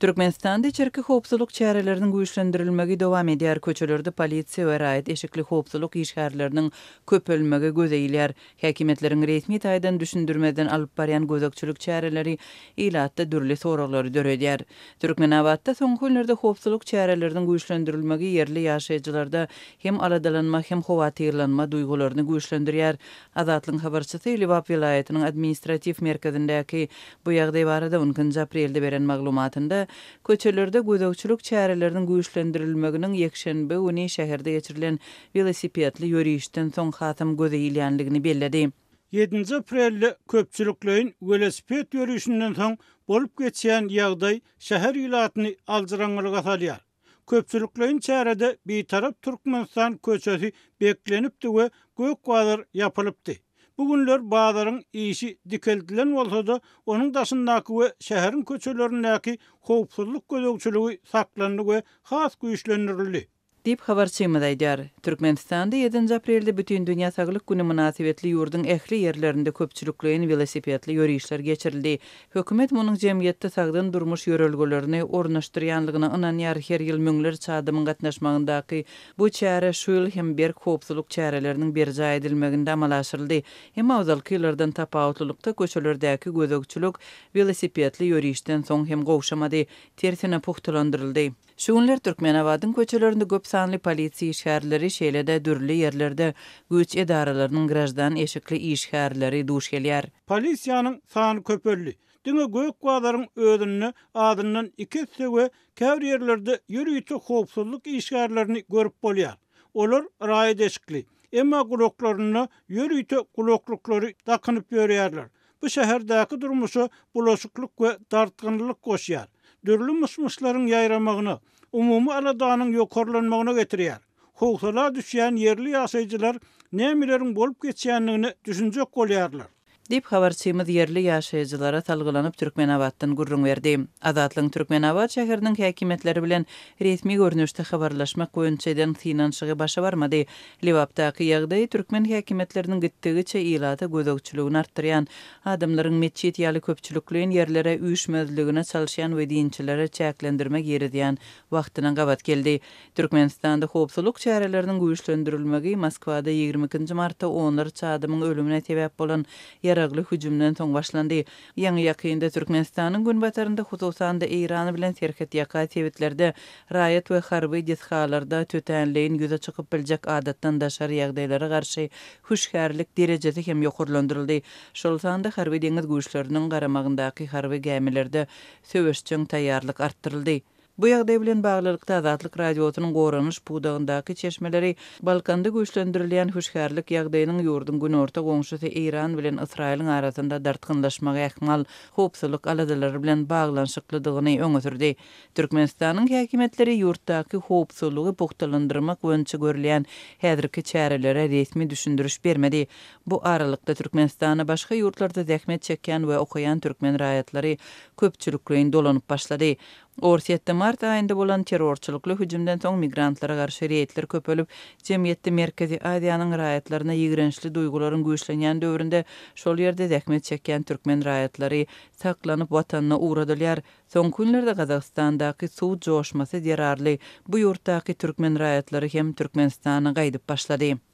Türkmenistanda içerki howpsuzlyk çäreleriniň güýçlendirilmegi dowam edýär. Köçelerde polisiýa we raýat eşikli howpsuzlyk işgärleriniň köpelmegi gözeýilýär. Häkimetleriň resmi taýdan düşündirmeden alyp barýan gözekçilik çäreleri ilatda dürli soraglary döredýär. Türkmenawatda soňky günlerde howpsuzlyk çäreleriniň güýçlendirilmegi yerli ýaşaýjylarda hem aladalanma hem howatyrlanma duýgularyny güýçlendirýär. Azatlyň habarçysy Liwap vilayatynyň administrativ merkezindäki bu ýagdaý barada 10 aprelde beren maglumatynda köçelerde gözekçilik çäreleriniň güýçlendirilmeginiň ýekşenbe güni şäherde geçirilen velosipedli ýörüşden soň hatam gözeýilýänligini belledi. 7 aprelde köpçülüklerin velosiped ýörüşinden soň bolup geçýän ýagdaý şäher ýylatyny aldyraňlyga salýar. Köpçülüklerin çärede bir tarap Türkmenistan köçesi beklenipdi we gök bazar yapylypdy. Bugünler bazarın işi dikeldilen bolsa-da onun daşyndaky we şäherin köçelerindäki howpsuzlyk gözegçiligi saklandy we has güýçlendirildi. Dip habarçymyz aýdýar. Türkmenistanda 7 aprelde bütün dünýä saglyk güni münasibetli ýurdun ähli ýerlerinde köpçülüklerin velosipedli ýörüşler geçirildi. Hökümet munyň jemgyýetde sagdan durmuş ýörelgelerini ornaşdyrýanlygyna ynanýar. Her ýyl müňler çadymyň gatnaşmagyndaky bu çäre şu ýyl hem berk howpsuzlyk çäreleriniň berja edilmeginde amal aşyryldy. Hem awzalky ýyllardan tapawutlykda köçelerdäki gözegçilik velosipedli ýörüşden soň hem gowşamady, tersine puhtalandyryldy. Şu günler Türkmenawatyň köçelerinde köp sanly polisiýa işgärleri şeýlede dürli ýerlerde güýç edaralarynyň grajdan eşikli işgärleri duş gelýär. Polisiýanyň sany köpelli. Diňe gök bazaryň özüni adyndan 2 we käbir ýerlerde ýörüýçi howpsuzlyk işgärlerini görüp bolýar. Olar raýat eşikli. Emma guloklaryna ýörüýçi guloklukları takanyp ýörýärler. Bu şäherdäki durmuşa bulaşyklyk we dartgynlyk goşýar. Dürli musmuşlaryň ýaýramagyny, umumy aladanyň ýokarlanmagyna getirýär. Howsala düşýän yerli ýaşaýjylar nämelerin bolup geçýänligini düşünjek bolýarlar. Dip habarçymyz yerli ýaşaýjylara talgylanyp Türkmenawatdan gurrun berdi. Azatlyň Türkmenawat şäheriniň häkimetleri bilen resmi görnüşde habarlaşmak boýunça finansygy başa barmady. Liwapdaky ýagdaý türkmen häkimetleriniň gitdigiçe ýylata gözegçiligini artdyrýan, adamlaryň meçhit ýaly köpçülüklerin ýerlere üýşmezligine çalyşan we dinçilere çäklendirmek ýerediýän wagtyna gabat geldi. Türkmenistanda howpsuzlyk çäreleriniň güýçlendirilmegi Moskwada 22 martda 10 çadymyň ölümine sebäp bolan yaragly hüjümden soň başlandy. Ýa-ni ýakynda Türkmenistanyň günbatarynda hususan da Iran bilen terket ýaka tebitlerde raýat we harby dishalarda tötenleýin ýüze çykyp biljek adatdan daşar ýagdaýlara garşy huşgärlik derejesi hem ýokurlandyryldy. Şol sanda harby deňiz güýçleriniň garamagyndaky harby gemilerde söwüşçüň taýýarlyk artdyryldy. Bu ýagdaý bilen baglykda Azatlyk radiosynyň goranyş pudagyndaky çeşmeleri Balkanda güýçlendirilýän huşgärlik ýagdaýynyň ýurdun günorta goňşusy Iran bilen Israýlyň arasynda dartgynlaşmagy ähmal howpsuzlyk aladalary bilen baglanşyklydygyny öňe sürdi. Türkmenistanyň häkimetleri ýurtdaky howpsuzlygy puhtalandyrmak boýunça görülen häzirki çärelere resmi düşündiriş bermedi. Bu aralykda Türkmenistana başga ýurtlarda zähmet çekýän we okuyan türkmen raýatlary köpçülüklerin dolanyp başlady. Orsiýetde mart aýynda bolan terrorçylykly hüjümden soň migrantlara garşy reýetler köpelip, jemgyýetde Merkezi Aziýanyň raýatlaryna ýigrençli duýgularyň güýçlenýän döwründe şol ýerde zähmet çekýän türkmen raýatlary saklanyp watanyna uğradylýar. Soňky günlerde Gazagstandaky suw joşmasy derarly bu ýurtdaky türkmen raýatlary hem Türkmenistana gaýdyp başlady.